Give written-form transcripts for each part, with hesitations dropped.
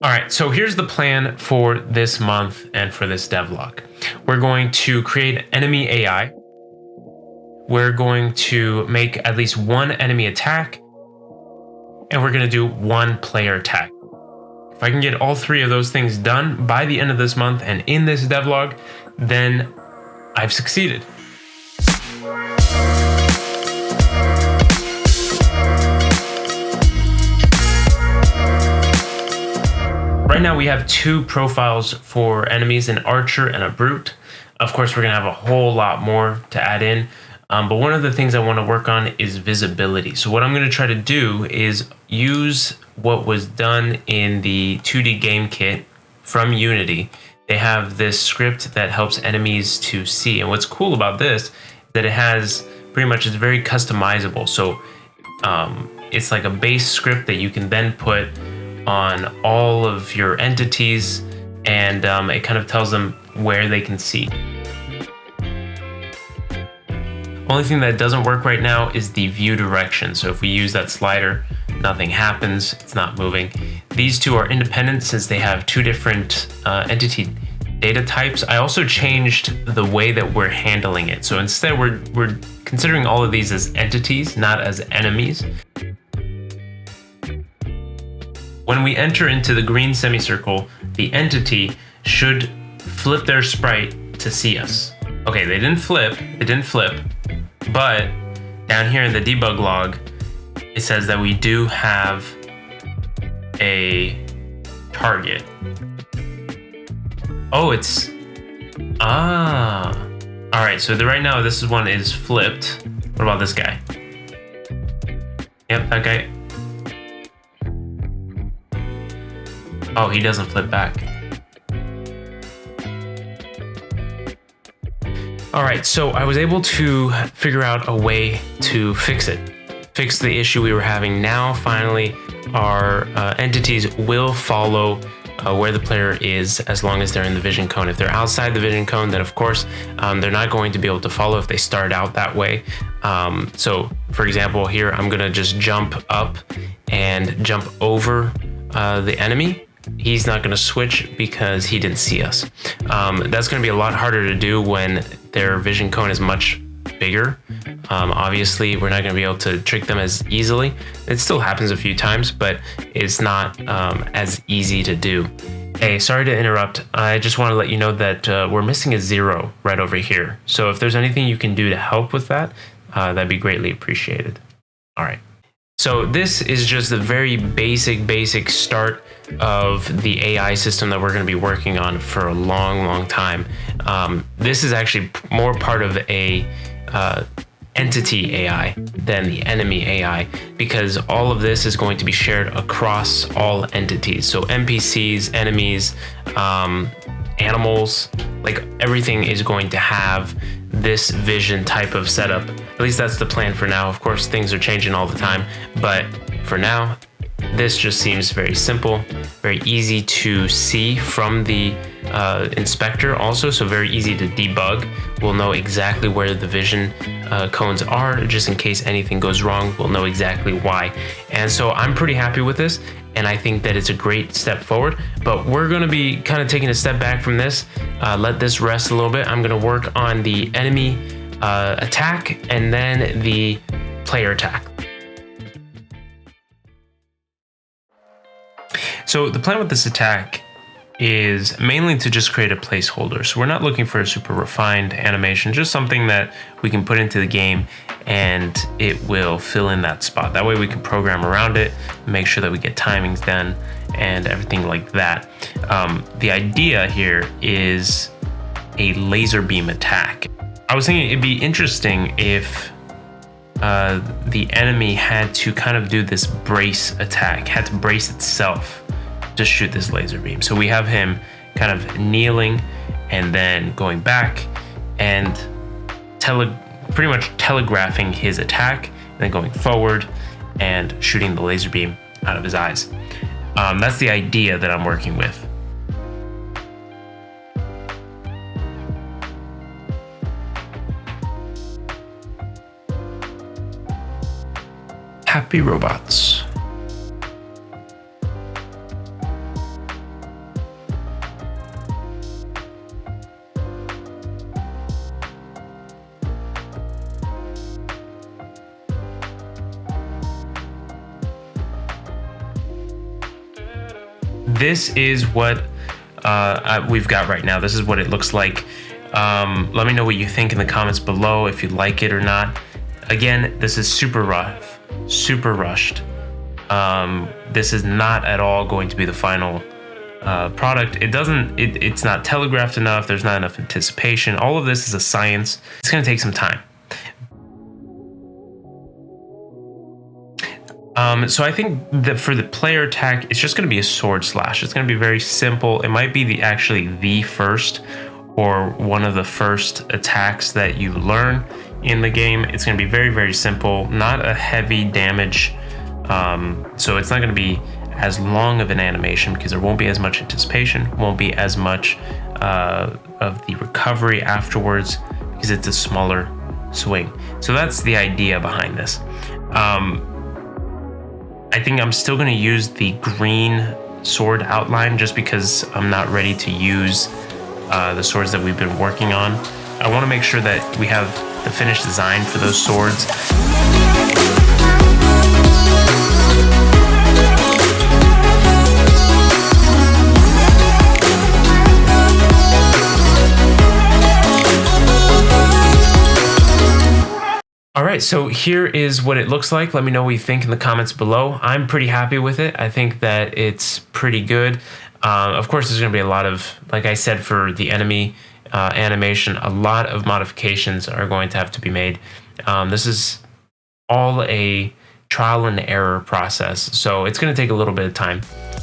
All right, so here's the plan for this month and for this devlog. We're going to create enemy AI. We're going to make at least one enemy attack, and we're going to do one player attack. If I can get all three of those things done by the end of this month and in this devlog, then I've succeeded. Right now we have two profiles for enemies, an archer and a brute. Of course, we're gonna have a whole lot more to add in, but one of the things I wanna work on is visibility. So what I'm gonna try to do is use what was done in the 2D game kit from Unity. They have this script that helps enemies to see. And what's cool about this is that it has pretty much, it's very customizable. So it's like a base script that you can then put on all of your entities, and it kind of tells them where they can see. Only thing that doesn't work right now is the view direction. So if we use that slider, nothing happens, it's not moving. These two are independent since they have two different entity data types. I also changed the way that we're handling it. So instead we're considering all of these as entities, not as enemies. When we enter into the green semicircle, the entity should flip their sprite to see us. Okay, they didn't flip, but down here in the debug log, it says that we do have a target. Oh, it's, all right, so right now this one is flipped. What about this guy? Yep, that guy. Oh, he doesn't flip back. All right, so I was able to figure out a way to fix it. Fix the issue we were having. Now, finally, our entities will follow where the player is as long as they're in the vision cone. If they're outside the vision cone, then of course, they're not going to be able to follow if they start out that way. So for example, here, I'm gonna just jump up and jump over the enemy. He's not going to switch because he didn't see us. That's going to be a lot harder to do when their vision cone is much bigger. Obviously, we're not going to be able to trick them as easily. It still happens a few times, but it's not as easy to do. Hey, sorry to interrupt. I just want to let you know that we're missing a 0 right over here. So if there's anything you can do to help with that, that'd be greatly appreciated. All right. So this is just the very basic start of the AI system that we're going to be working on for a long time. This is actually more part of a entity AI than the enemy AI, because all of this is going to be shared across all entities. So NPCs, enemies, animals, like everything is going to have this vision type of setup. At least that's the plan for now. Of course, things are changing all the time, but for now, this just seems very simple, very easy to see from the inspector also, so very easy to debug. We'll know exactly where the vision cones are, just in case anything goes wrong, we'll know exactly why. And so I'm pretty happy with this, and I think that it's a great step forward, but we're gonna be kind of taking a step back from this, let this rest a little bit. I'm gonna work on the enemy attack and then the player attack. So the plan with this attack is mainly to just create a placeholder. So we're not looking for a super refined animation, just something that we can put into the game and it will fill in that spot. That way we can program around it, make sure that we get timings done and everything like that. The idea here is a laser beam attack. I was thinking it'd be interesting if the enemy had to kind of do this brace attack, had to brace itself to shoot this laser beam. So we have him kind of kneeling and then going back and pretty much telegraphing his attack, and then going forward and shooting the laser beam out of his eyes. That's the idea that I'm working with. Happy robots. this is what we've got right now. This is what it looks like. Let me know what you think in the comments below, if you like it or not. Again, this is super rough, super rushed. This is not at all going to be the final product. It's not telegraphed enough. There's not enough anticipation. All of this is a science. It's going to take some time. So I think that for the player attack, it's just going to be a sword slash. It's going to be very simple. It might be actually the first or one of the first attacks that you learn in the game. It's going to be very, very simple, not a heavy damage. So it's not going to be as long of an animation because there won't be as much anticipation, won't be as much of the recovery afterwards because it's a smaller swing. So that's the idea behind this. I think I'm still going to use the green sword outline just because I'm not ready to use the swords that we've been working on. I want to make sure that we have the finished design for those swords. All right, so here is what it looks like. Let me know what you think in the comments below. I'm pretty happy with it. I think that it's pretty good. Of course, there's going to be a lot of, like I said, for the enemy animation, a lot of modifications are going to have to be made. This is all a trial and error process, so it's going to take a little bit of time.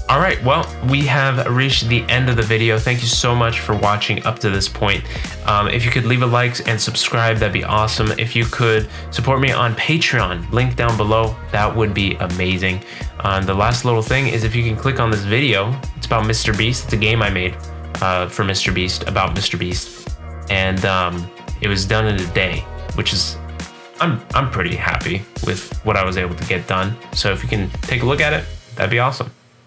All right, well, we have reached the end of the video. Thank you so much for watching up to this point. If you could leave a like and subscribe, that'd be awesome. If you could support me on Patreon, link down below, that would be amazing. The last little thing is if you can click on this video, it's about Mr. Beast. It's a game I made for Mr. Beast, about Mr. Beast. And it was done in a day, which is, I'm pretty happy with what I was able to get done. So if you can take a look at it, that'd be awesome.